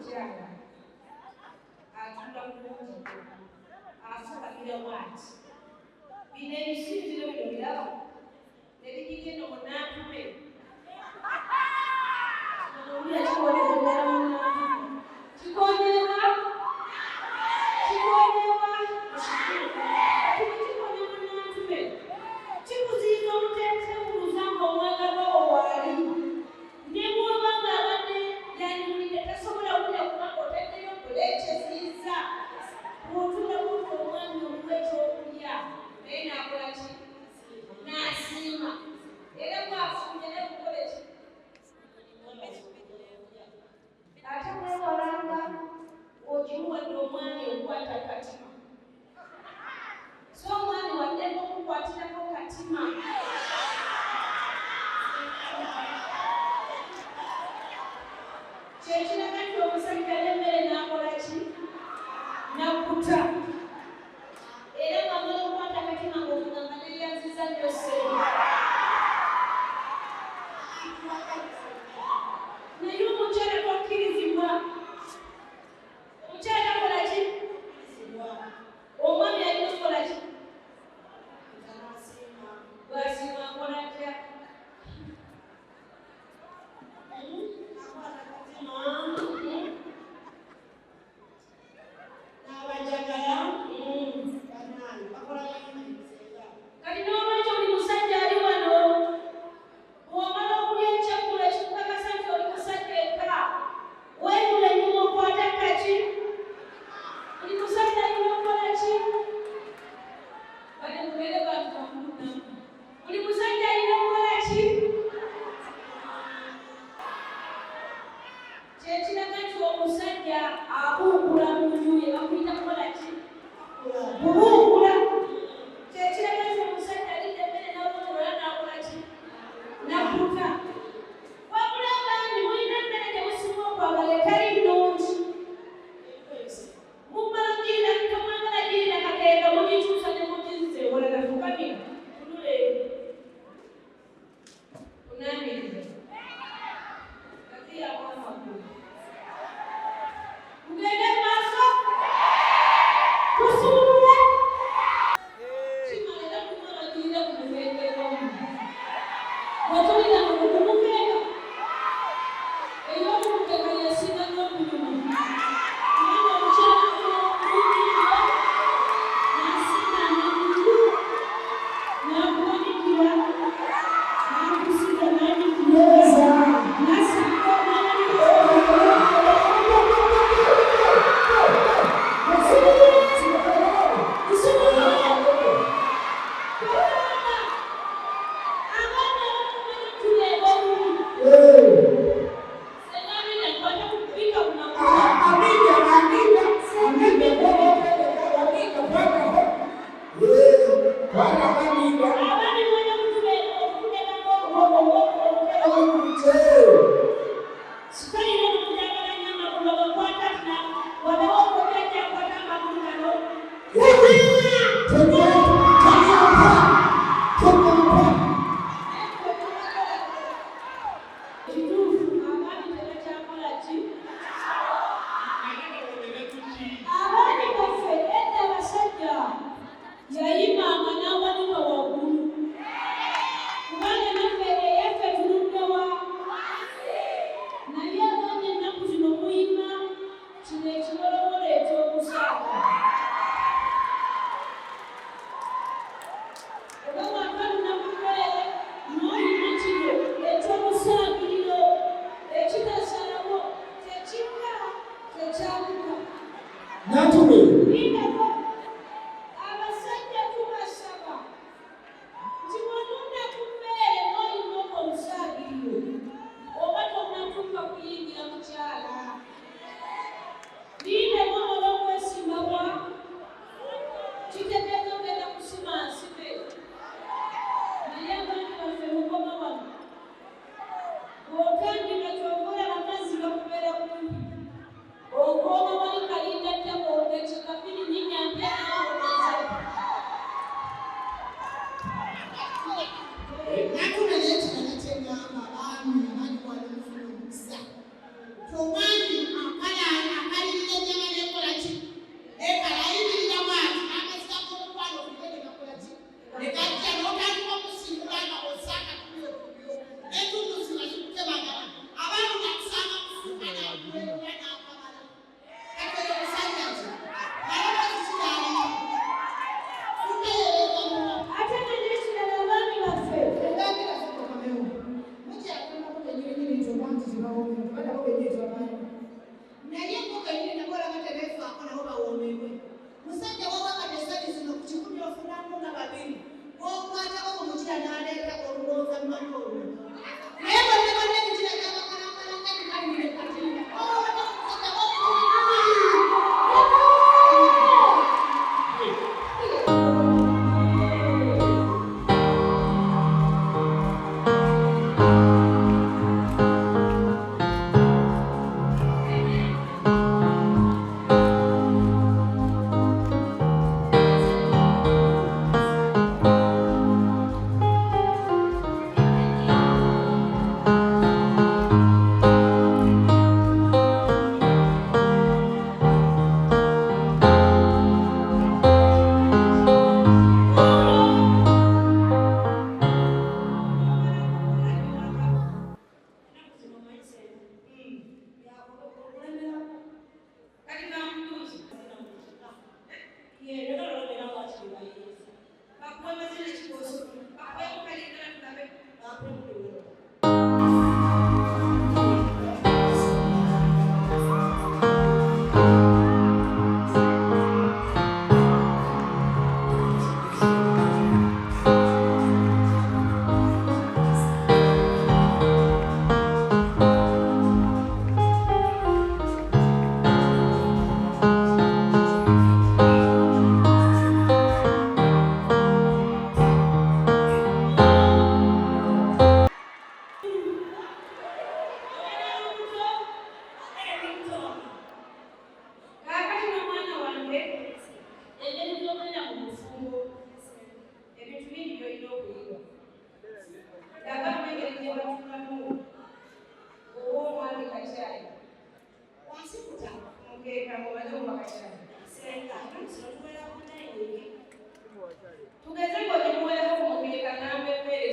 mukyala atunda bulungi asabira bwati bino ebisinziro bino biraba nebigigenda mu Nantume Okoma wali kalinda tabo ekikafiri nyinya Senga tugeze ngo nimuwera kumubika nambe mbere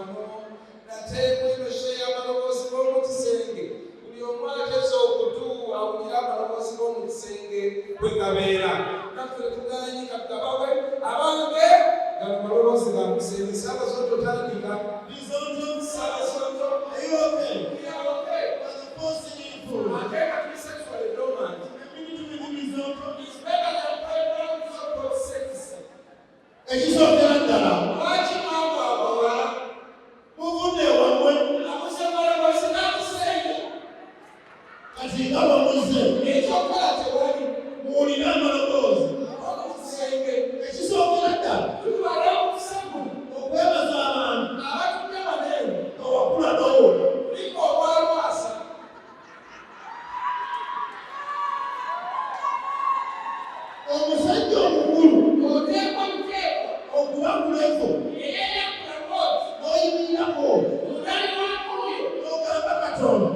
Nantume Amaloboozi Mukisenge buli omwaka ez'okutu awulira amaloboozi g'omukisenge bwe gabeera. Naffe tuganye katugabawe abange gano maloboozi ga Mukisenge. Ssaabasonto tandika. Ssaabasonto. Are you okay? We are okay. But the first thing you do, ate kati sexually dormant. It's better than primary so-called sex. Ekisookera ddala. Lwaki mwangu abawala? Muvudde wamwe. Amusemaloboozi n'amusenge. Kati nga bamuze. Ekyokola tewali. Muwulire amaloboozi. Omusenge. Ekisookera ddala. Tubala omusango. Okwebaza abantu. Abatumye amaneeru. Awakula n'owona. Liko obwalwasa. Omusajja omukulu. Oteekwa muteekwa. Okubakuleko. N'oyimirako. N'ogamba Katonda.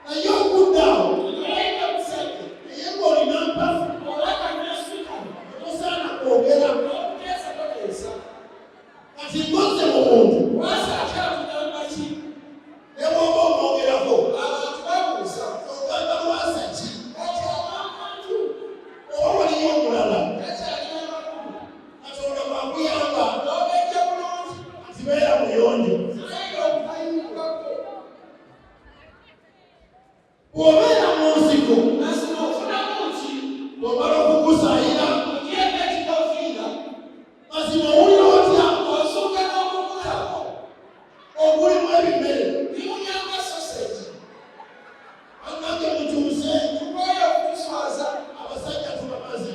Naye okuddawo. Naye ng'olina mpafu. Tosaana kwogera. Kati ngoze mu muntu. Ne bw'oba omwogerako. Abantu babuuza. Ogamba lwasa ki? Oba waliyo omulala. Katonda bw'akuyamba. Kati beera muyonjo. Bw'obeera mu nsiko. Bw'omala okukusaayira. Mazima owulira otya? Ogulimu ebimere. Anange mutuuse. Abasajja tubamaze.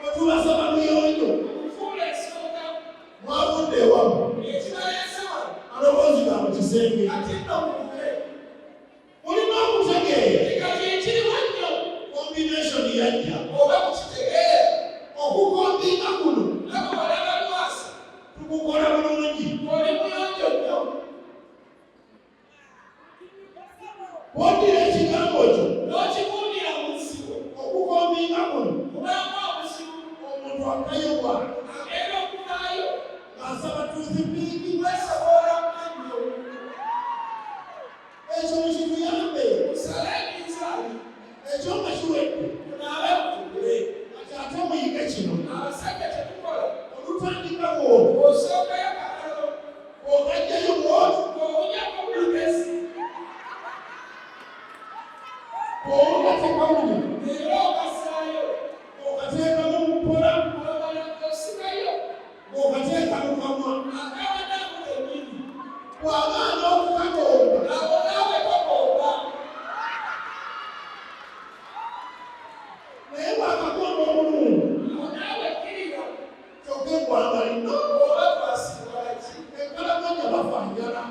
Bwe tubasaba muyonjo. Mwavudde ewamu. Maloboozi ga Mukisenge. Mulina okutegeera. Combination yajja. Okukombinga kuno. Tukukola bulungi. Wondira ekigambo kyo. Okukombinga kuno. Omuntu akayobwa. Ng'asaba tuzipingi. Ekyo mukituyambe. Ekyo nga kiwedde. Kati ate muyige kino. Olutandikawo. Ogajjayo bw'oti. Bw'oba tekawulira. Okateekamu mu mpola. Okateeka mu kamwa. Bw'agaana okukakomba. Naye bw'akakomba omulungi. Kyokka eggwanga lino. Enkalaganya bafanjala.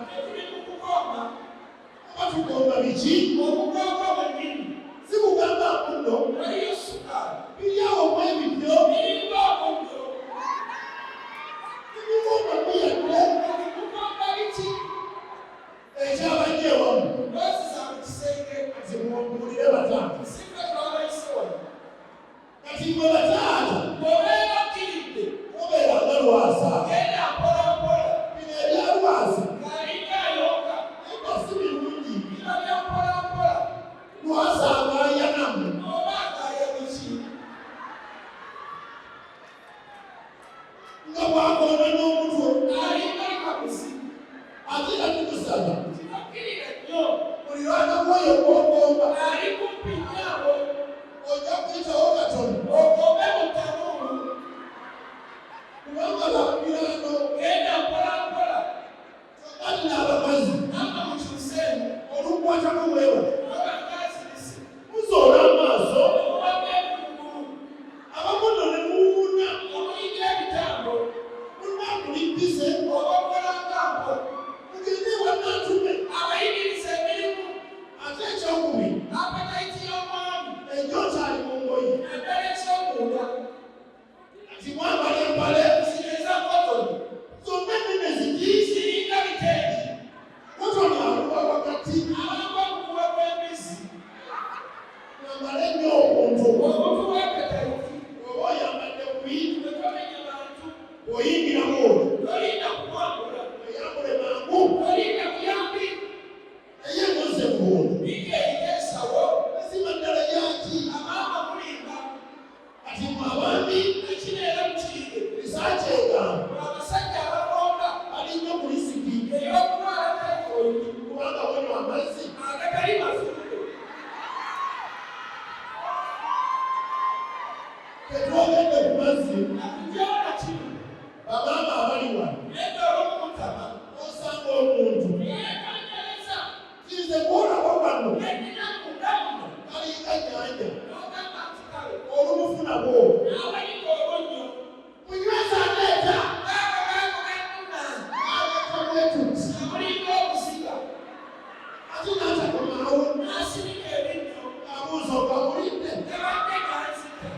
Oba tugomba biki? Si kugamba kuno. Biri awo mwebiddo. Ebigomba biyadde. Ekyabajja ewamu. Kati muwulire bataata. Kati mwe bataata. Mubeera nga lwasa. Bino ebya lwasa. Eba si birungi. Lwasa agaayanamu. Nga bw'akoona n'omutwe. Ate nga tukusaba. Buli lwanga mwoyo gw'ogomba. Ojja kuyitawo katono. Kubanga bakubirano. Kati n'abakazi. Olukwatako weewa. Muzoola amaaso. Abakono ne muwuuna. Munnankulippise. Mugende ewa Nantume oyingira mu tolinda kuwangula oyambule mangu tolinda kuyambi eyekoze muntu eyesawo esima ddala yaki amaama mulimba ati mwabambi ekineera mukiige risaaki egamba abasajja abakonda balinga kulisiki ey'okutwala tayifodi kubanga wanywa amazzi agatali mafuuko tetwogedde ku mazzi atujola kino bamaama abali wano nedda olw'omutama osanga omuntu yeekanjaleza kize kuolako wano edinamudamu kalinga nyanja n'ogamba nti kale olumufuna bw'olwo n'abaliko obonnyo munyweza aleeta abakamwetuti amulinga obusiga ate n'atakomaawo n'asirika ebinno abuuza ogabulidde tebadde kanzika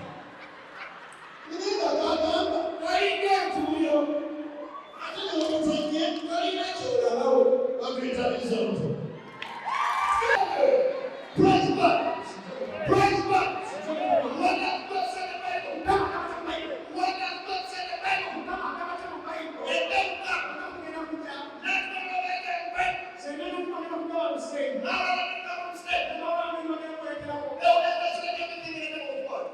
Ninga gagamba kalinga entuuyo ate newomutonye kalina kyolalawo baguyita bizonto Praise God! Praise God! What does God say in the Bible? What does God say in the Bible? And then God, not going to make them right. So then I'm going to go on stage. Now I'm going to go on stage. Now I'm going to go on stage. No, let's let everything in the name of God.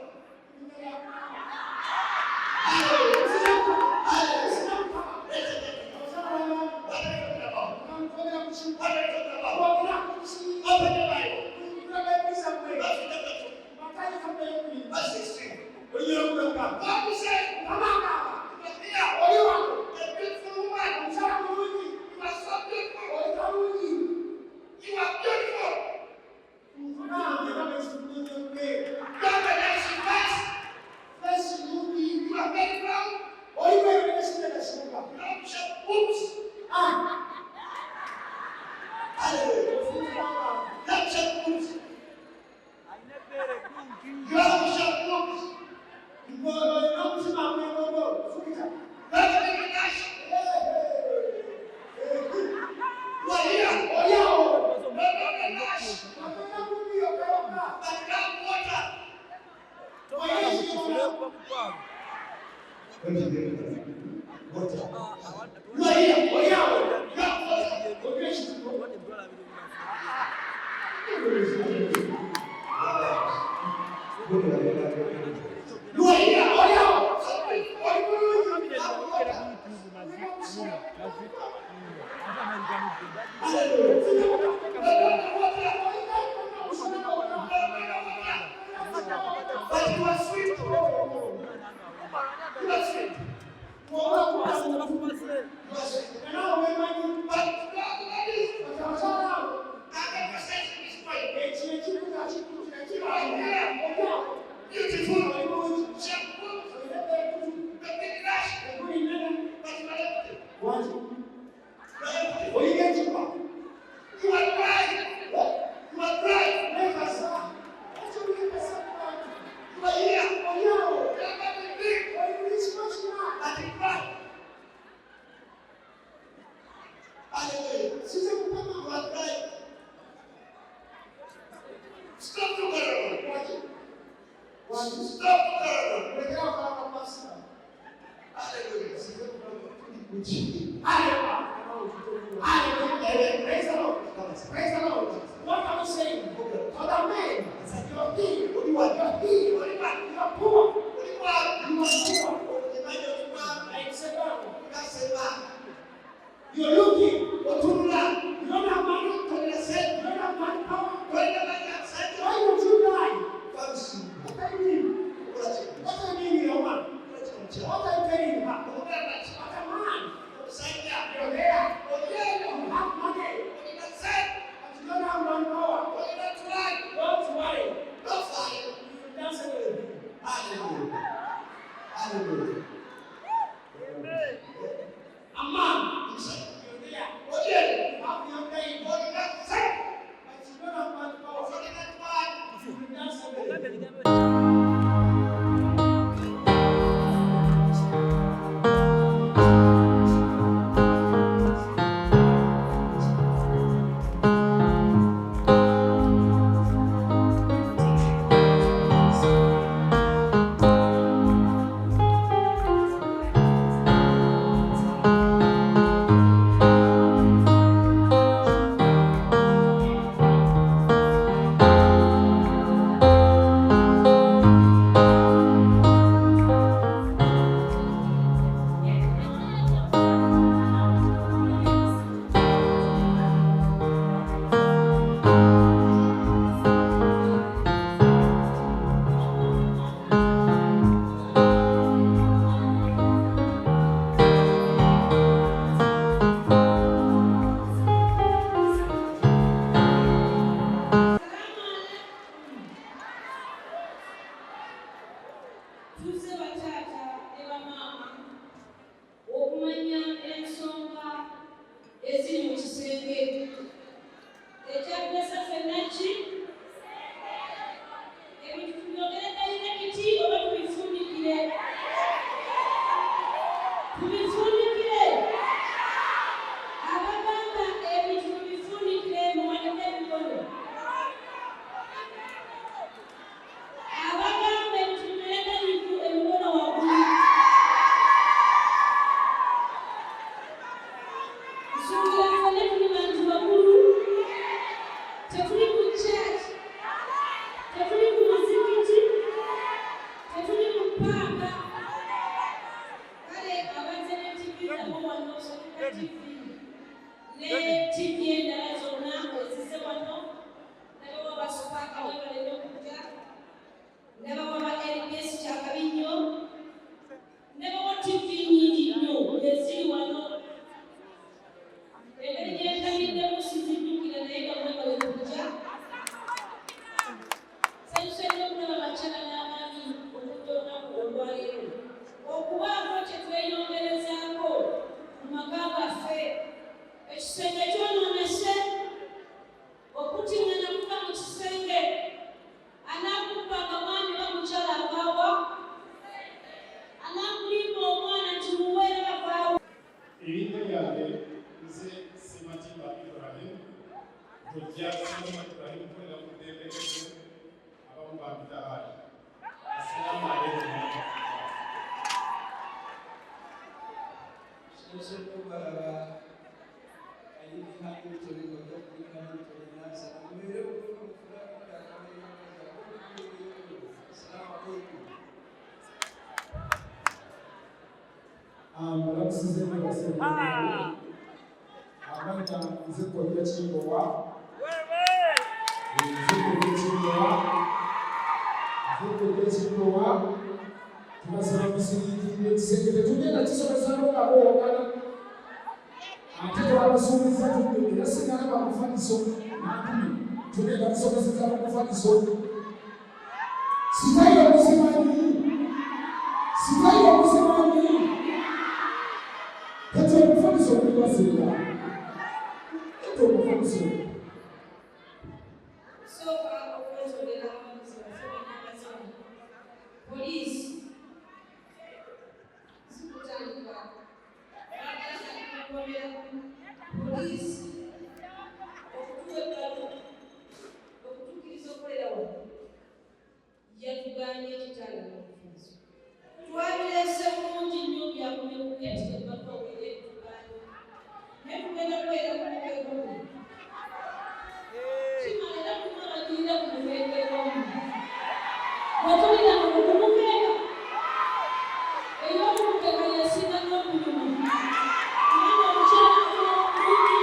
Dancing tubifunikire abagamba ebintu tubifunikire muwanike emikono abagamba ebintu tubimeragaliku emikono waggulu nsuubira ffene tuli bantu bakulu tetuli ku church tetuli ku muzikiti tetuli ku paaka kale abazze ne TV zabo wano osomeka TV ne TV endala zonna ezizze wano nabawa basupaaka webaleme okujja nabawa ba LBS kyakabi nnyo nabawa TV nnyingi nnyo eziri wano engeri gyentamiddemu sizijjukira naye nga mwebaleme okujja sensenge okulaba bakyala n'abaami okujja olunaku olwaleero okubaako kye tweyongerezaako mu maka gaffe ekisenge kyonoonese okutingana kuva mu kisenge anaakubbanga mwami bamukyala akaawa anaakulimba omwana nti muweere bavaawo erinnya lyange nze Sematimba Ibrahim tojja Sematimba Ibrahim kukolera ku ddembe ly'eggulu abamu bampita Ali. Assalamu alaikum. Amanda nziko y'ekimbowa tubasaba musiriikirire ekisenge tetugenda kisomesako kabookana ate twabasuubiza tudde era singa bakufaniso Nantume tugenda kusomeseza bakufaniso sitayo okusimanyi kati okufaniso okulibasinga ate okufaniso sooka okwetondera abamuzi baffe n'abazonyi poliisi zikutandika baganakukomera poliisi okutuwa ebbalu okutuukiriza okukolera wano yatugaanye ekitala n'obufuzi twabireese bulungi nnyo byakomye kukeetika ebbaluwa were tugaanye naye tugenda kubeera ku mukeekomu kimala era kumabagirira ku mukeekomu watulira mu kumukeeka ey'okumukeeka yesinga n'okunyuma kubanga omukyala bulungi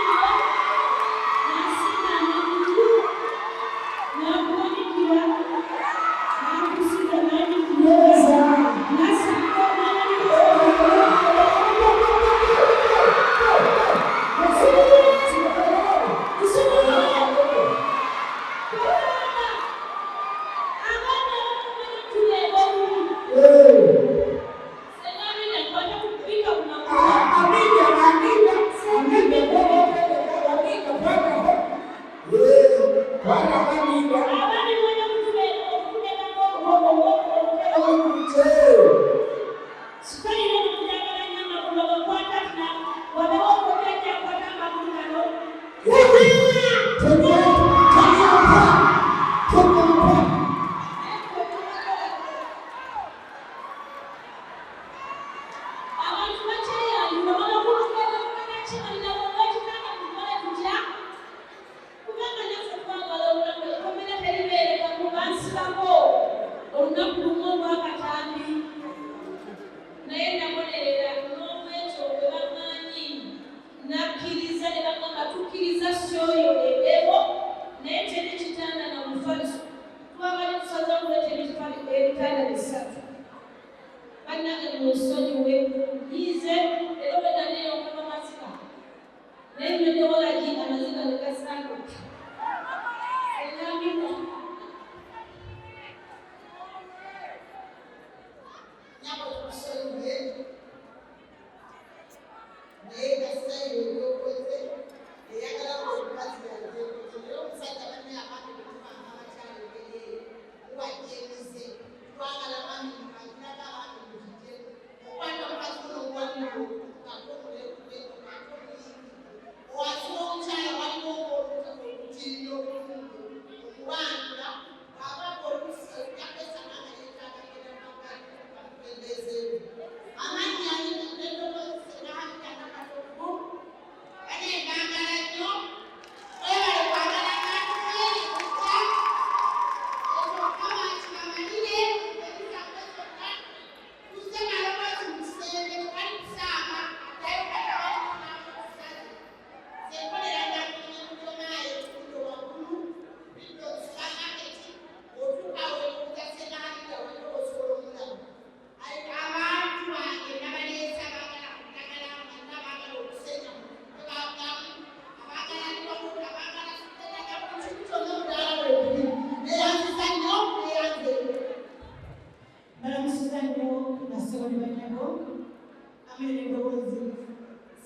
Mumaloboozi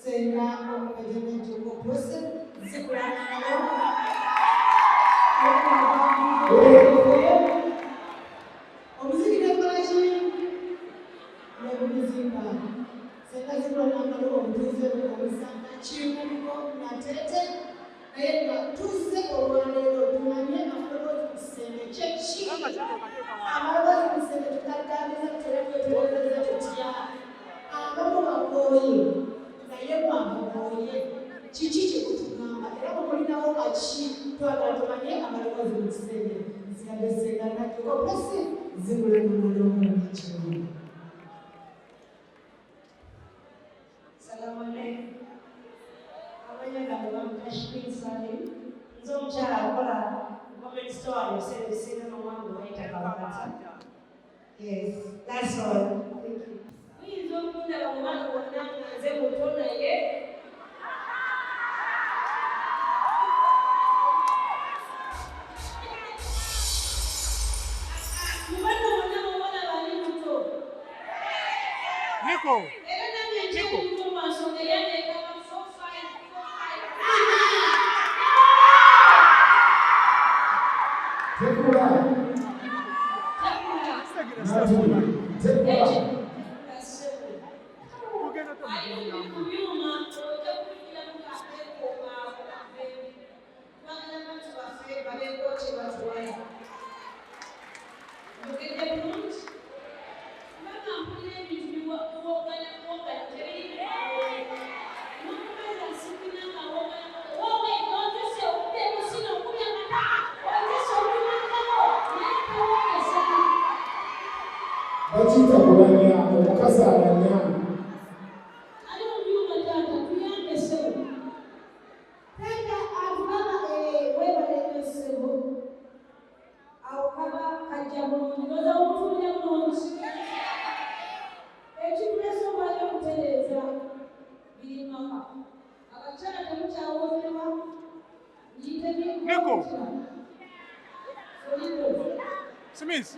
Senga Nantume Akyekoze omuzikira kolaki nebumuzimba Senga Nantume omusanga kimuko natete naye nga tuzze olwaleero tumanye amaloboozi Mukisenge kyeki amaloboozi Mukisenge tutaddabiza tutereeza tutya abamu bakooye naye mwabakooye kiki kyekutugamba era bwemulinawo kaki twagala tumanye amaloboozi Mukisenge nsigadde Senga Akyekoze Mumaloboozi Salamu alaikum. Abanya gange bamutashikiri Salim. Nze omukyala akola comment store yoseresera n'omwangu wayita Kabakata. Yes, that's all. Thank you. Muyinza okundaba mu bantu bonna nze muto naye mu bantu bonna mubona bali muto Nico. era nange nkiri muto mu maaso nga yandeekaba 4-5. Bachita kulanya omukazi alanya ali mu byuma taata tuyambe ssebo taata atulaba weebalenge ssebo awo kaba kajja bulungi noza wotulya bulungi ekitulesa obwali okutereeza biri maka abakyala temukyawoozebwa Nico. Smith.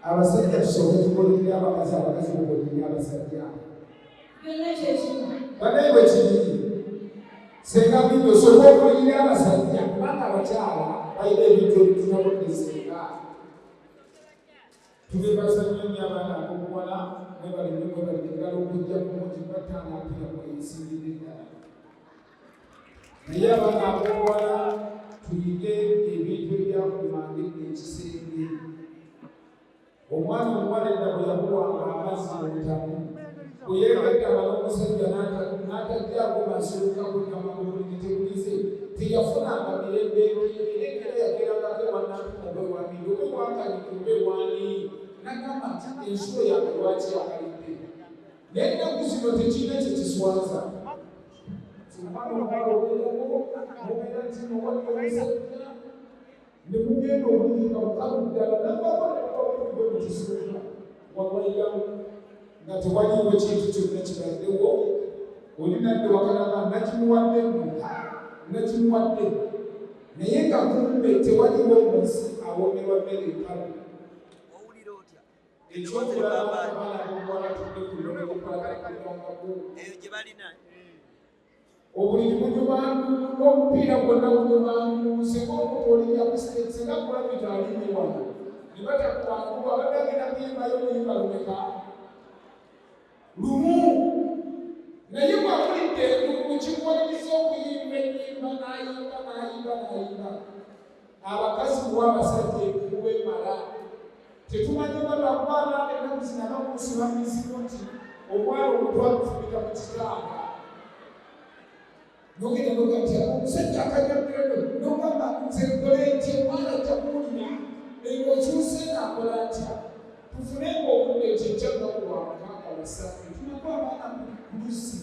abasajja tusooke tukolera abakazi mukolera abasajja banaye bwe kiri Senga bibi osooka okulira abasajja kubanga abakyala balina ebintu ebitunabodde Senga tubibasanya nnyo abaana abobuwala mwebalengala okujja kumuti batanaapira mweyisingire ddala naye abaana abobuwala tuyige ebintu ebyakumangedde ekisenge omwana omuwala edda bwe yakuwanga amazzi mu butamu bwe yeegattaba n'omusajja n'atajjaako masuluka kukamagululi tebulize teyafunanga mirembe erekera yagerangako ewanantume obwe wabiri obe wakalidde obe wani nagamba nti ensulo yange lwaki akalidde naye ennaku zino tekirina kyekiswaza omwana omuwala obeerawo obeera nti nowadde omusajja ne mugenda obulinga bukalu ddala nabaabaabwe mu kisunga wawayiramu nga tewaliiwo kintu kyonna kibaddewo olinadde wakalaga nakimuwadde nakimuwadde naye nga kumbe tewaliiwo munsi awomerwa mmere ekalu ekyokulaba abaana bomuwala tudde kulonekulagalakaliwangaku obuliri bunyubangu n'omupiira gwonna bunyubangu singa omuntu olinnya kusiteeti singa kulabita alinye wano ne batakuwanguwa abadde agenda kuyimbayo oluyimba lumeka lumu naye bw'awulidde mukimuwaliriza okuyimba ennyimba n'ayimba tetumanye balwakubanga ennaku zino abakusiba misimu nti omwana omutwala okufumika mu kitanga nogenda nogatya omusajja akanyamirayo nogamba nze nkole nti omwana ajja kuwulira eyo okyuse ng'akola atya tufunenga obudde kyekyaggaku lwa mukaaga wasatu tunako abaana kulusi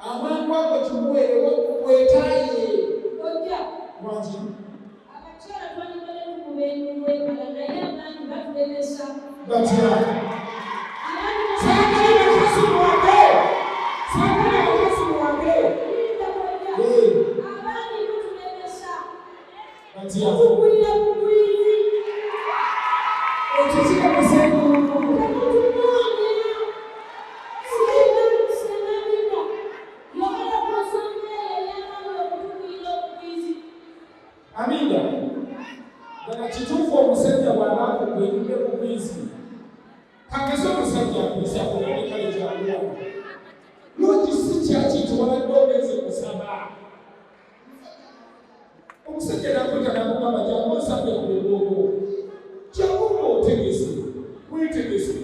amangu ago kimuweerewo wetaaye ojja wangi abakyala twalibale tukubeenuwekala naye abaani batulemesa batya sagala bakasi wange sagala bakasi wange abaani tutulemesa batya tukugwira bugwizi ekyo kiramusenga Aminda, dana kituufu omusajja bw'anaakugwirire ku bwizi kageze omusajja akwisa kulabika ekyakuwa looki si kyaki waladde ogenze kusaba omusajja nakwita nakugamba jangu osabye ku bwobwo jangu ng'otegese wetegese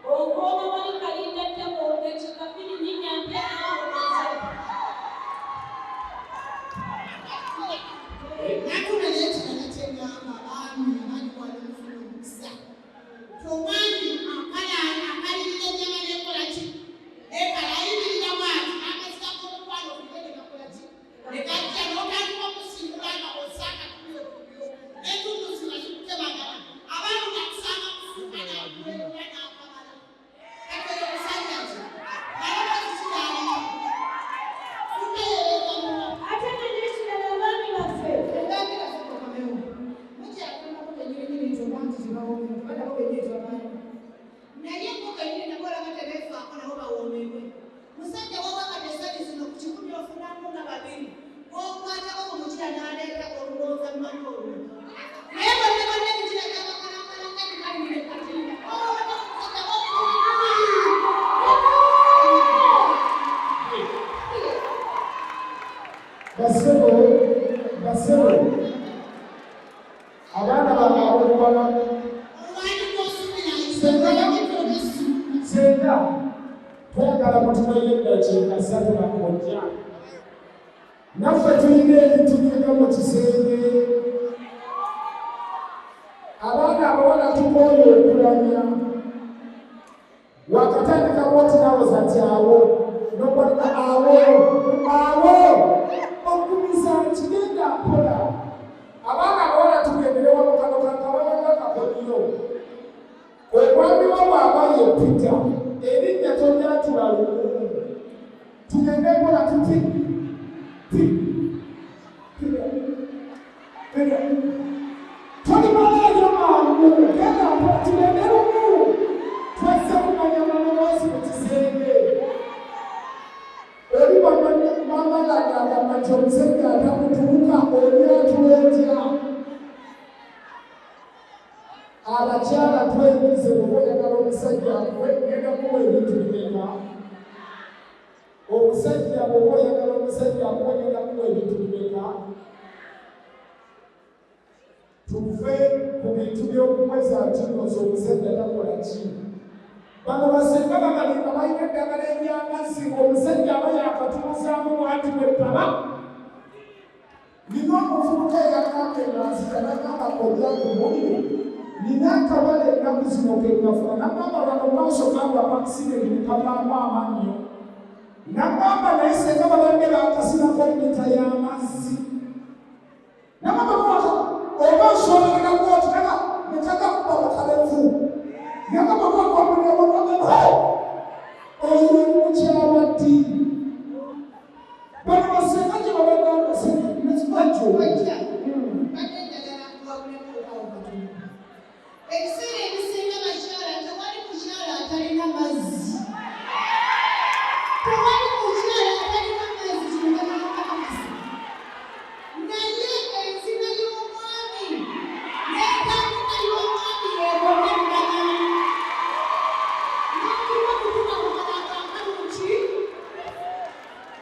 Okoma wali kalinda tabo ekikafiri nyinya njagala mutumayo eddakiika 3 nakojja. Naffe tulina ebintu byega mu kisenge. Abaana abawala tukooye okulamya. Wakatandika bwoti nawe zati awo. Nokwata awo. Okumiza kigenda mpola. Abaana abawala tugendere wano kano kakabanga kakoniyo. Omwami wo bw'aba ye Pita, erinnya tonnyatula lumu. Tugende mpola tuti. Tulimalayo mangu, genda mpola tugende lumu. Twazze kumanya Mumaloboozi Mukisenge. Oli mama lagamba nti omusajja atakutuuka oli atuleetya. Abakyala tweyimize bw'oyagala omusajja ngenda kuwa ebintu bimeka. Omusajja bw'oyagala omusajja ngenda kuwa ebintu bimeka. Tuve ku bintu by'okumweza kinoza omusajja takola ki. Bano basenga babalinga balina eddagala ery'amazzi ng'omusajja aba yakatuluzaamu wanti bw'ettaba. Nina omuvubuka eyagamba enganzika n'agamba kojja kumuliro. Nina akabala ennaku zino ke ngafuna n'agamba bano maaso gange amakisineri ne kavaamu amannyo. N'agamba naye senga babadde bakasinako limita y'amazzi. N'agamba bw'ati oba nsoberera bw'oti ne kagakuba bakalevu. N'agamba bw'akwamulira bw'agamba oyo mukyawa ddi. Bano basenga gye babagamba senga nekibajjo. Ebiseera ebisinga bakyala tewali mukyala atalina mazzi. Tewali mukyala atalina mazzi kinamazzi. Naye enzina y'omwami n'entandika y'omwami yeekomeddana. N'okuba kutuka kukalaganga muki?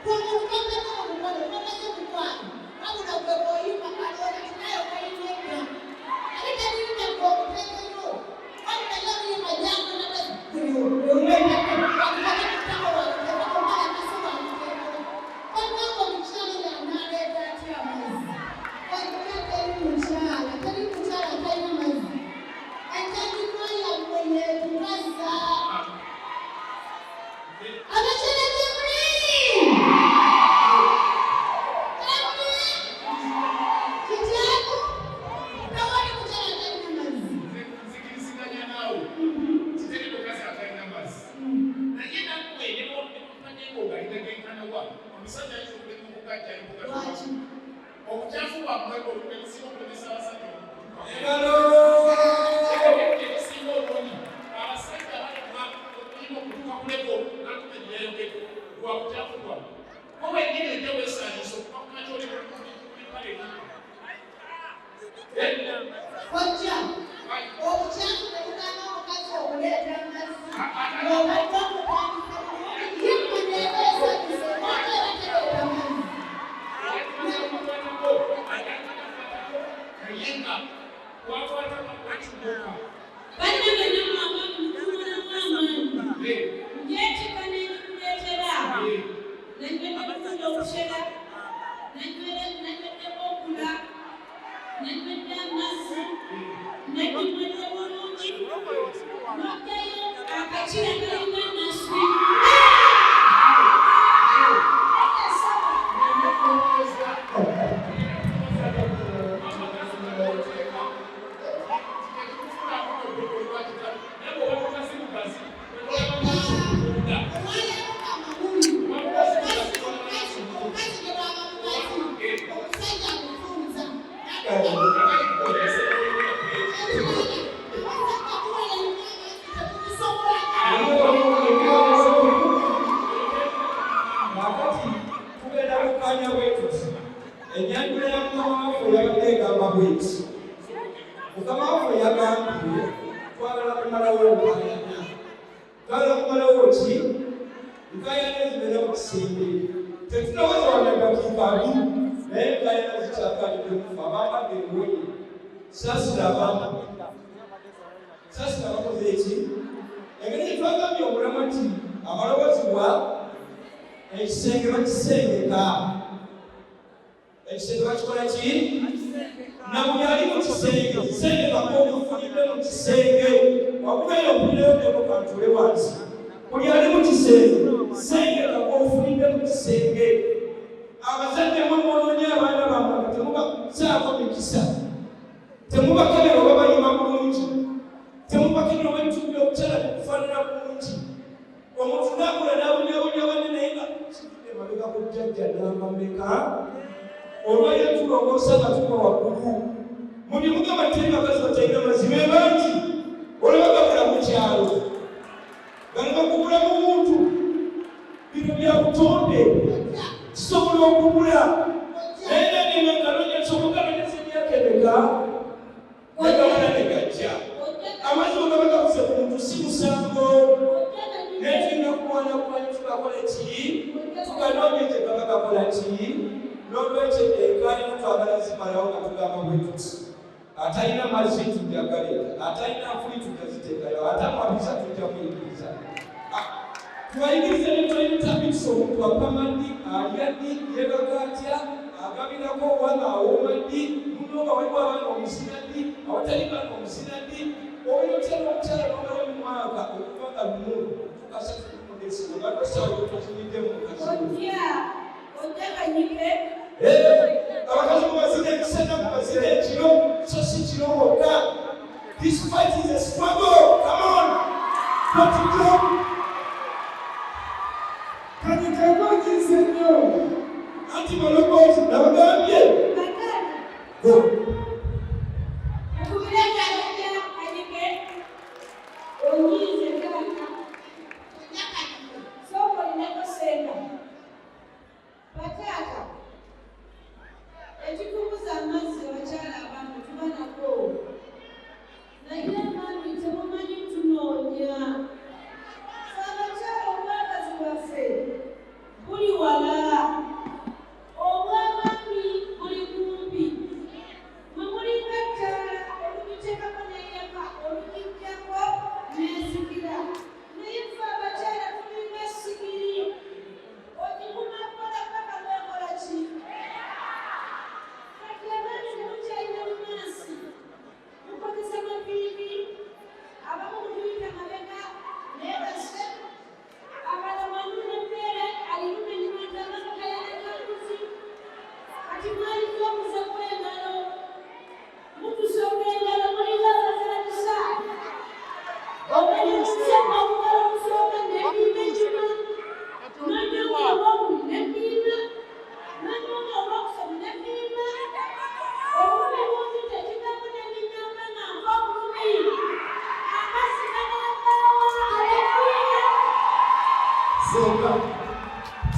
Kwomukakana omukono kwamaze mukwano. Wabula gwe bw'oyimba kaloola kinayo kayina edda. Ate teririna gw'okuteekayo. Wabula y'obuyimba gy'ako n'amazzi. amaloboozi wa ekisenge bakisengeka. Ekisenge bakikola ki? Na buli ali mu kisenge, sengeka okufulidde mu kisenge. Wakubeera okulireyo ddeko kantule wansi. Buli ali mu kisenge, sengeka okufulidde mu kisenge. Abazadde mwe mwonoonye abaana bammwe temubasaako mikisa. Temubakebera oba bayima bulungi. Temubakebera oba ebitubbi okukyala bikufaanana bulungi. Omuntu nakula n'abonyabonya banne naye nga kivudde emabega ku jjajja n'amameka. Olwa yetulongoosa nga tuba waggulu. Mu bye mugamba teri bakazi batalina mazima bangi. Olaba gabula mu kyalo. Gano bakugula mu muntu. Bino bya butonde. Kisobola okugula. Naye nagenda ngalonya nsobola nonyeza emyaka emeka. Wegabana ne gajja. Amazzi ogabagakuze ku muntu si musango. Naye tulina kuwanakuwanya tugakola ki? Tuganoonyeze gabagakola ki? N'olwekyo enkaayana twagala zimalawo nga tugamba bwe tuti. Atalina mazzi tujja galeeta. Atalina nfuli tujja ziteekayo. Atamwabiza tujja kuyigiriza. Tubayigiriza ne twayita omuntu apamadi, alya ddi, yeebaga atya, agabirako owana awooma ddi, muno nga waliwo abaana omuzina ddi, awatali baana omuzina ddi. Oyotya n'omukyala n'omala mu mwaka okuva nga lumu tukasatu kumugesibo nga tosawo tofunidde mu mukazi. Abakazi mubazina ekisena mubazina ekiro, so si kiro wokka. This fight is a struggle. Come on. Not to joke. Akyekoze nnyo. Anti Mumaloboozi nabagambye. Go.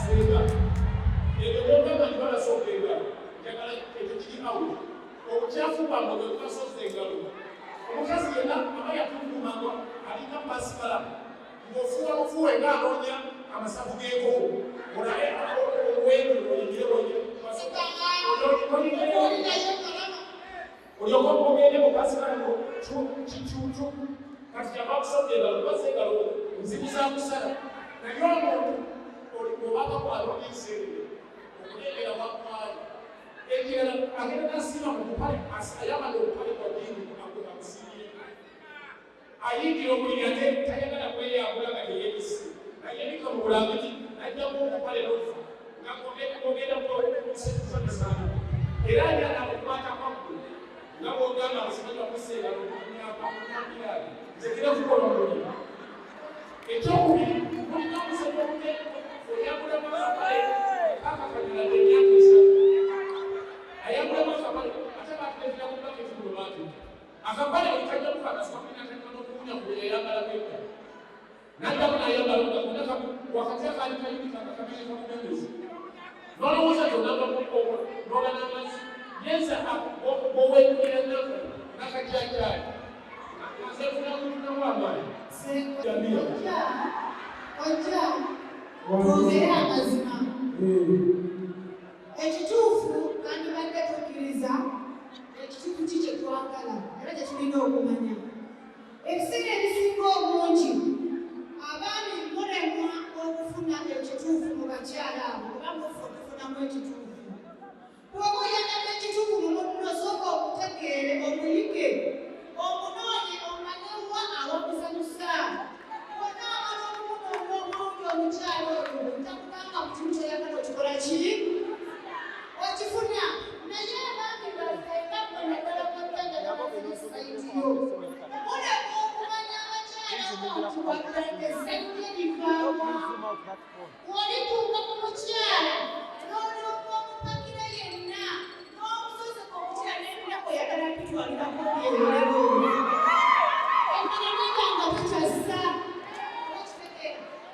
Senga. Ebyo byonna bibala sokega. Njagala ekyo kiri awo. Obucaafu bwabwe bwe bubasoza engalo. Omukazi yenna aba yatunkumanga alina pasikala. Ng'ofuuwa bufuuwe ng'anoonya amasavu g'enkoko. Olabe obuwendo oyingire oyingire. Olyoka ogende mu pasikala ngo kicuucu. Kati kyava kusooka engalo basa engalo nzibuza kusala. Naye omuntu olibwobako alonyiseere okuleegera wakwali ekirala agenda nasima mu kupale ayambala obupale bwa ddiini amusiibye ayingira omuliri ate tayagala kweyambula nga teyebisi naye bika mu bulangiti najjamu okupale n'ofa nga ogenda kumusemisaana era ayagala okukwata kwaggulu nga bwogamba abasimaji bamuseera n'okumyaka munambiraali nze kira kukola omuliri ekyokubiri mulina omusajja omuteko oyambulamu akapale akakanyula emyaka esatu ayambulamu akapale ate batulekera ku baketi mu lwatu akapale olikajja kukakasimakulinateka n'okuwunya ku yayambala kwekka naddamu nayambala ogakunaka wakati akali kayunika akakamere kamugembezi nolowooza tonagamukobo noga n'amazzi yenza oweekera ennaku nakajjanjali nzefunamutunawamaani Ojja twogere amazima. Ekituufu kandi badde tukkiriza ekituufu ki kye twagala era kye tulina okumanya. Ebiseera ebisinga obungi abaami mulemwa ekituufu mu bakyala abo kubanga ofunamu ekituufu kuba oyagala ekituufu munosooka okutegeere omuyige omunoonye omanyewa awakuzanyusa onaamala omuno omulungi omukyala oyo takubanga ku kintu kyoyagala okikola ki okifuna naye abangi bafenga bwenagala kwetagala bafinisayitiyo muleka okumanya abakyala bantu bagenda walituuka ku mukyala n'olyoka omupakira yenna n'omusozi ku mukyala n'ebirako yagala bitwalirako byerero emananaganga tukyassa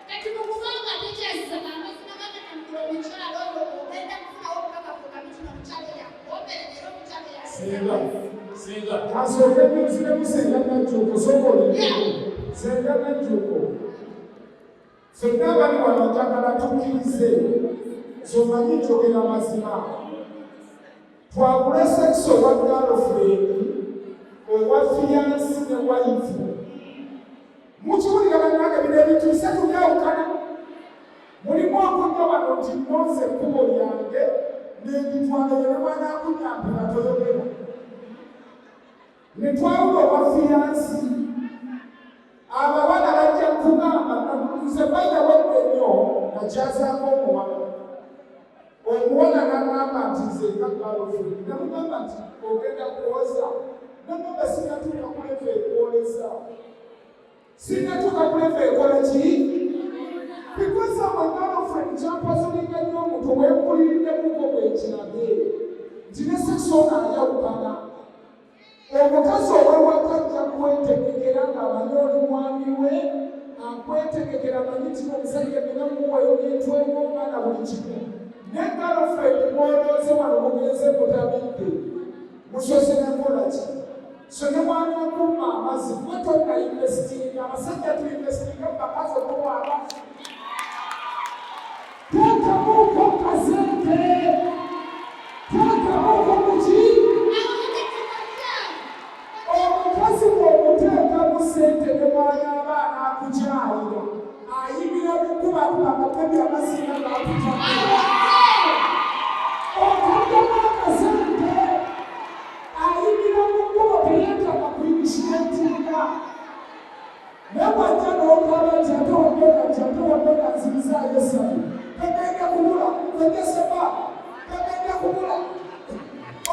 kati mukubanga tukyassa amazima gaganamukula omukyala oyo ogenda kufunawo okukakafu kamitino omukyala yakomerera omukyala Senga kasooke nziremu Senga Nantume sokoleko Senga Nantume fenna abali wano njagala tukkirize zomanyi njogera mazima twagula sekisi owa girlfriend owa fiyansi ne wayifu mukiwulira bannange bino ebintu bisatu byawukana mulimu okunywa wano nti nonze ekkubo lyange n'ebitwalo bye nemwanaakunyambira toyogera ne twawula owa fiyansi abawala bajja kugamba nze bayawedde nnyo nakyazaako omuwala n'agamba nti nze kagalofeeri namugamba nti ogenda kwoza nagamba sinatuuka kuleva ekwoleza sinatuuka kuleva ekola ki because my girlfriend kyampazulinga nnyo omuntu weekuliriddemuko bwekirabye nti ne sekisona ayawukana omukazi owewakajja kwetegekera ng'amanyi oli mwami we akwetegekera amanyi kino omusajja gena muwayo byetwewomana buli kimu ne girlfriend mwolooze wano mugenze mutabidde musoze nekola ki so ne mwami okuuma amazzi gwe tonna investinga abasajja tuinvestinga mu bakazi okuwa amazzi twekamuuko kazente twekamuuko muki omukazi bw'omuteeka mu ssente ne mwana abaana akukyalira ayimira bukubakuba akapebi amasinga ng'akukyalira okaddemu akasente ayimira mu kkubo teyetaka kuyimishiretinga naye bwajja n'okala nti ate wabeka nzibizaayo esatu tegenda kubula tegesema tegenda kubula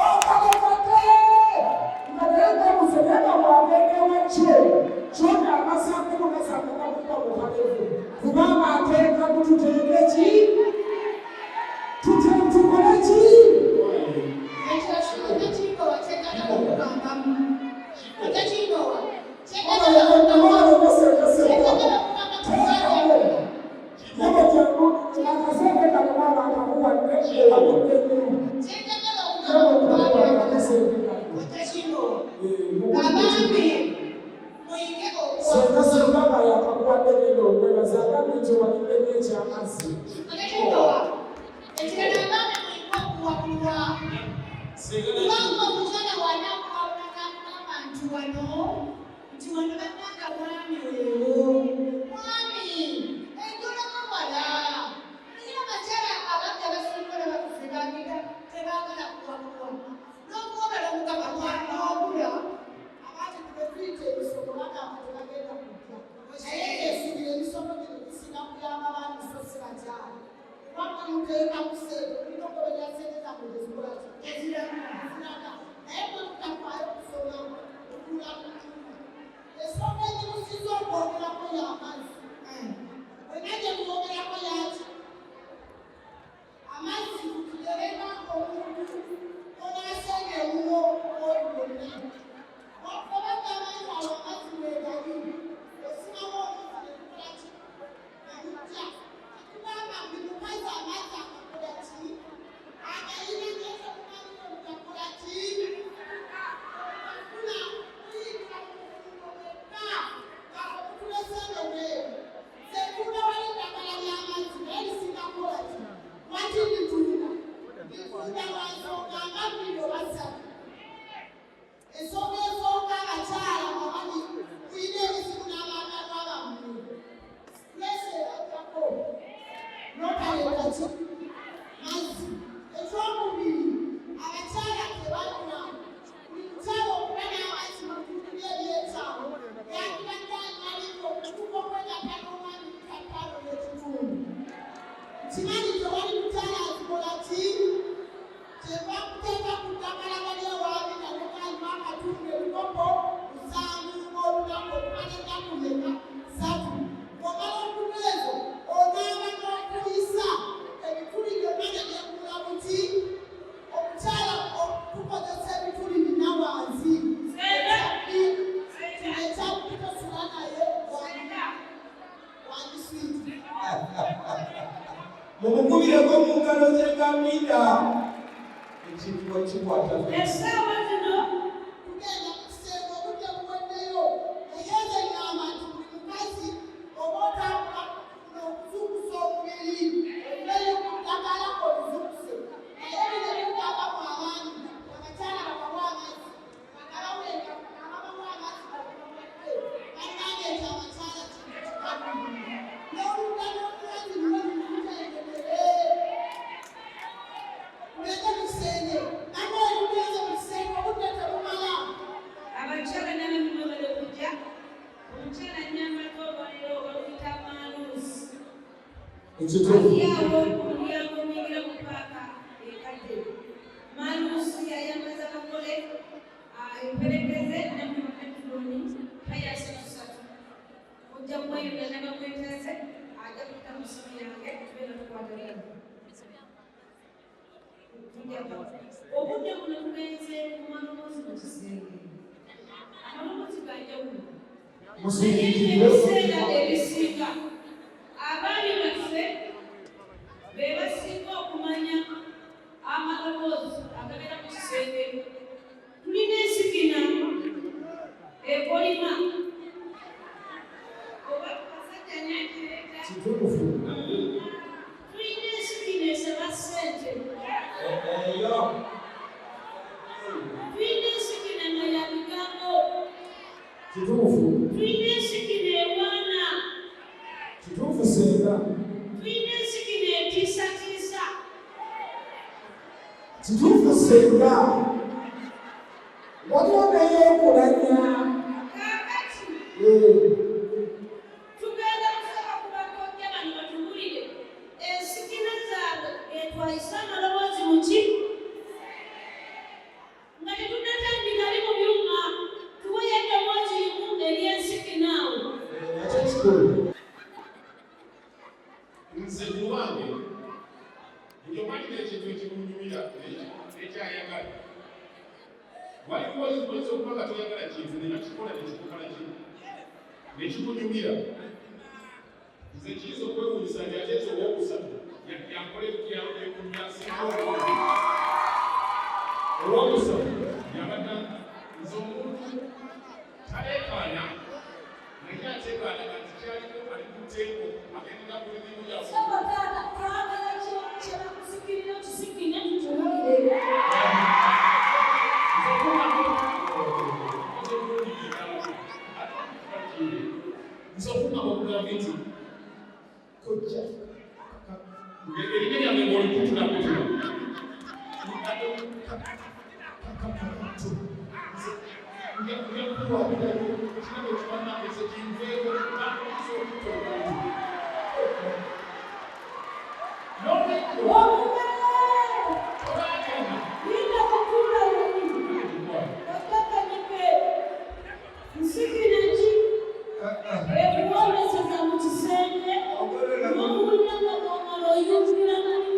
okalokate nayenga musenega bwagendewa kyo kyona amasango munasangaka kuba bukalevu kubanga ateeka mututeeke ki tukole ki mazzi. Ekyokubiri, abakyala tebanywa. Buli mutalo okuba n'amazzi mu bitundu by'ebyetaago yandibadde aliko okutuuka okwegata n'omwami mukataano n'ekitundu. Kimanyi tewali mutala azikola ki? Kyeva kuteeka ku ddagala bali ewaabi nabo kalimu akatundu ebikopo musanvu ng'olunaku okumala ennaku zonna ssatu. Ng'omala okunywa ezo onaaba n'okuyisa ebituli byonna ne byekula buti omukyala okukozesa ebituli bina wansi ekyakutosula naye wandiswiti. Mumukubireko mu ngalo z'engamira ekintu ekikwata. Essaawa zino Tugenda ku kisenge obudde buweddeyo eyeeza eŋŋamba nti buli mukazi oba otambula n'okuzuukusa omubiri obeeyo ku ddagala oluzukuse naye bino bigamba mu abaami abakyala babawa amazzi bagabawenga ababawa amazzi babawedde bannange nti abakyala kintu kikalu n'oludda n'omukazi luwe lumutengenere kulete mu kisenge nange olugeze mu kisenge obudde tebumala. abakyala n'abamima bali okujja omukyala nnyambako olwaliro oluyita maaluusi aliawo omulyango omuyingira mu paaka ekadde. Maaluusi yayambaza bakole emperekeze namumametuloni tayasa kusatu ojja mweyuna nabamweteze ajja kuyita mu simu yange tubeera tukwatagana. Obudde buno tugenze ku maloboozi mu kisenge. Amaloboozi ganjawulo naye ebiseera ebisinga abaami baffe be basinga okumanya amaloboozi agabeera mu kisenge. Tulina ensikina ekolima oba basajja nyakireeta. Kituufu. Tulina ensikina esaba ssente. Tulina ensikina ya bigambo. Kituufu. Tulina ensikina ewaana. Kituufu senga. Tulina ensikina etiisatiisa. Kituufu senga. Waliwo n'ey'okulanya. Kaakati tugenda kusaba ku bakojja bano batuwulire ensikina zaabwe etwayise amaloboozi mu ki nga tetunnatandika ali mu byuma tuweyo eddoboozi limu ery'ensikina awo. Nakyo kikulu. Nze muwange buli omwalina ekintu ekimunyumira ekyayagala waliwo oyinza okuba nga toyagala kintu naye nakikola nekikukola kino nekikunyumira. Nze kiyinza okwewunyisa nti ate ekyo owookusatu yakole owookusatu yabadda nze omuntu taleekaana naye ateekaanaga nti kyaliko ali ku tteeko agenda ku mirimu yafu. Saba taata twagala kye bakusikirira okisikine tutuwulire. Nsofuna okugamba nti kojja erinnya lyange ng'olikutula kutula njakuwabirayo kirabo ekibanambese kinveeko nakuliza okutola Linda kukula wuni. Wataka nipe nsikina ki ekuwomeseza mu kisenge n'omulyanga n'omala oyingira nali.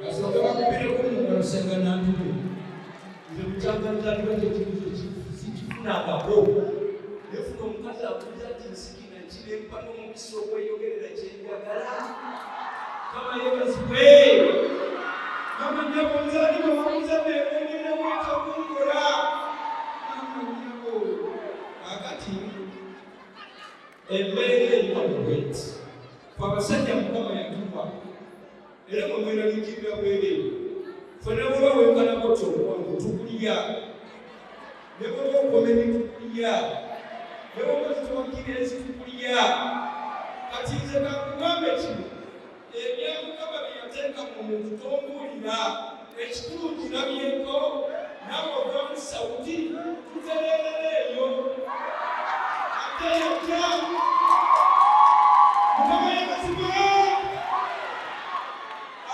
Gasooka bakubireko mu ngalo Senga Nantume. Nze mukyagazaalibwa sikifunangako. Nefuna omukazi abuuza nti nsikina kirempa n'omukisa okweyogerera kyenjagala. Kama yebazibwe. Kama nnyabo nzaalibwa bamuza beeronera mwetakungola. Kama nnyabo. Kakati embeera eriwa bweti. Ffe abasajja Mukama yatuwa. Era mwe mweraliikirira bwereere. Ffenna bwe bawenkanako ky'omuwango tukulya. Ne bwe okomeni tukulya. Ne bwe zituwakira ezitukulya. Kati nze kakugambe kino. Ebya Mukama bye yateeka muntu tobuulira ekikulu kirabyeko nawe ova mu sawuti tutereerera eyo ate yokya mukama yamazima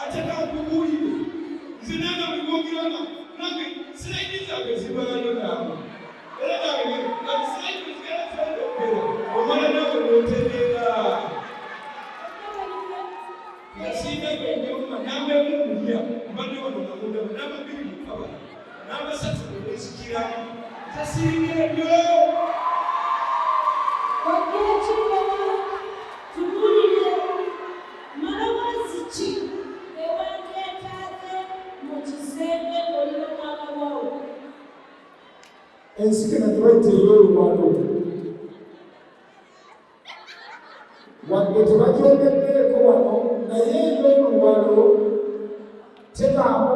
ate kankubuulire nze nange bwimwogirana nange siraidi zange zibalayo nawe era nange siraidi zigala zendokera omala nawe notereera yasinga gwenjoma nambemuulya mbadde wano nagunda namabiri mukabala n'abasatu olwezikira tasiringa ebyo tubuulire maloboozi ki ewandeetaaze mu kisenge olina omwaka gwawo ensikena tebayita ey'oluwalo wadde tebagyogeddeeko wano naye ey'oluwalo tebaamu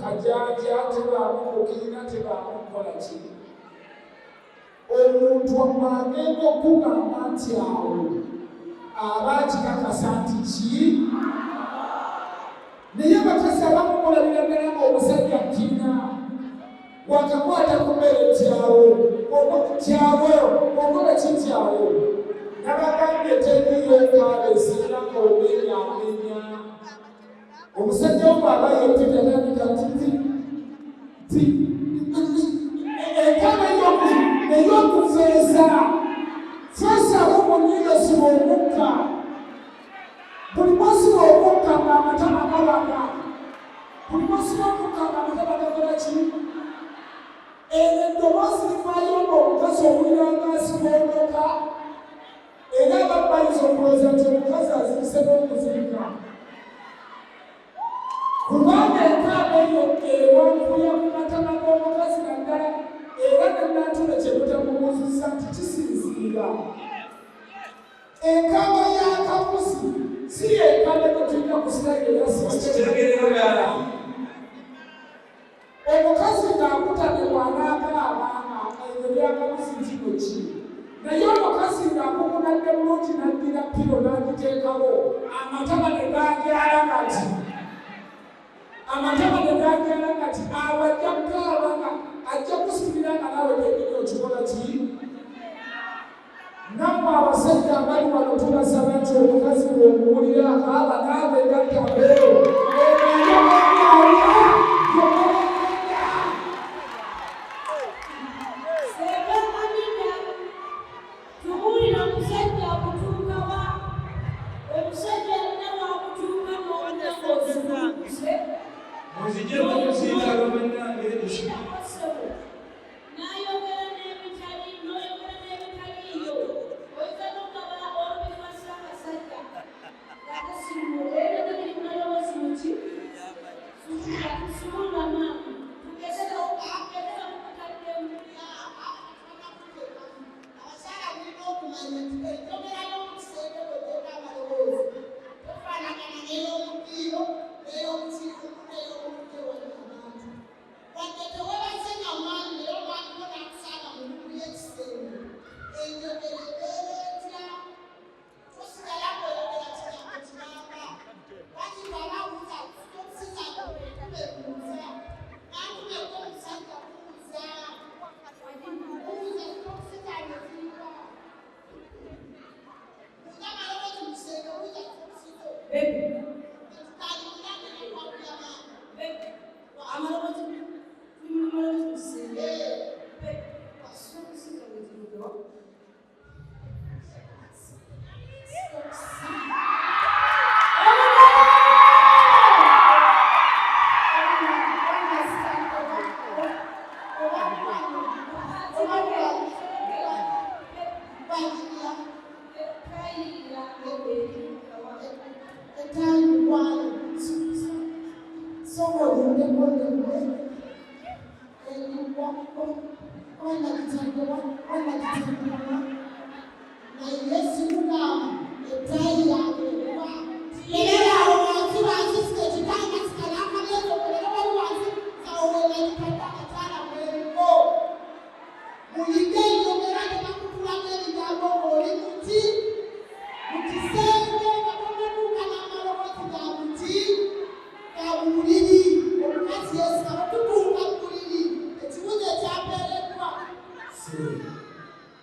kajaja tebaamu kukiina tebaamu kukola ki omuntu agenda okugamba nti awo aba akikakasa nti ki naye abakazi abamu mulabira ddala ng'omusajja kiina wakakwata ku mmere kyawo okola ki kyawo nabagambye teriyokaaba esinga ng'obenyaamenya omusajja omu aba yetetatandika ti enkama ey'okuveeza feesaawo mu nnyindo siba omukka buli mwasiba omukka ng'amatama gabaga buli mwasiba omukka ng'amatama gakola ki eno eddoboozi livaayo ng'omukazi owulira ng'asibooloka era ababbayiza okulowooza nti omukazi azibise n'okuzirika kubanga entaaba eyo ewankuya ku matama g'omukazi naddala era nenatume kyemutamubuuzisa nti kisinziira enkaba y'akabuzi si yenkaba etulina kusiragera omukazi ng'akutamye bw'anaakaabanga ebyo byakabuzi kino ki naye omukazi ng'akukunadde bulungi naddira piro n'agiteekawo amatama ne gaajala kati amatama ne gaajala kati awo ajja kukaaba nga ajja kusibira nga nawe tegeri okikola ki nammwe abasajja abali wano tubasaba nti omukazi bw'omuwulira akaaba naawe gattabeero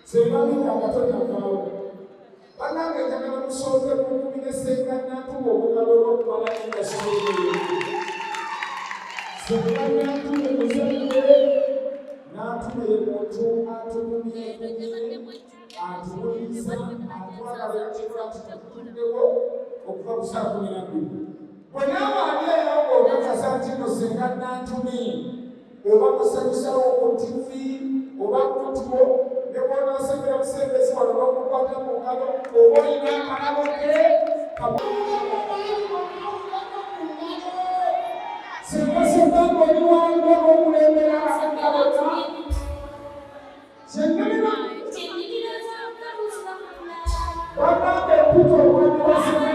Senga Nantume Banange njagala musooke mukubire Senga Nantume okukalolo okumala engasooke. Senga Nantume muzadde, Nantume ye muntu atukumye atuwuliriza atwagala ekikola kitutuddewo okuva ku 12. Bwe naawe ali eyo ng'okakasa nti no Senga Nantume oba musanyusawo ku TV oba kutuwo ne bw'onoosembera busembezi wano n'okukwata mu ngalo oba olina akalabo ke Senga Senga ng'oli wange okulembera abakabona Senga Wabambe mpita omwami wa Senga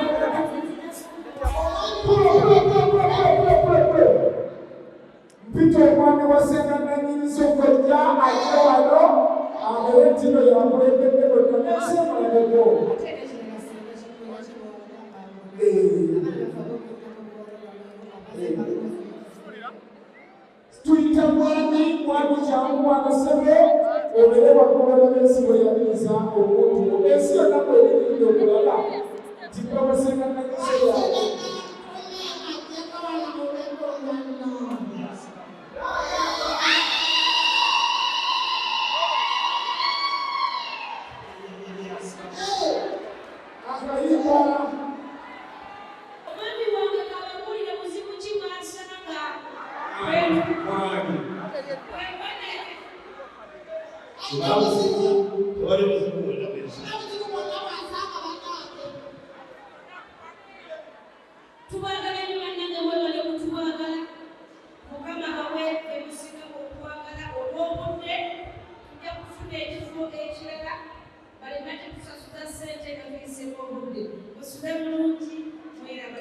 mpita omwami wa Senga nannyiniza okujja ajja wano abeere ntino yakulembedde bonna nesemulabeko tuyita mwami kyangu wanasebe obeere waggulu n'ensibo yaliriza omuntu ensi yonna bweririnda okulaba nti baba Senga nannyiniza yawe Tuba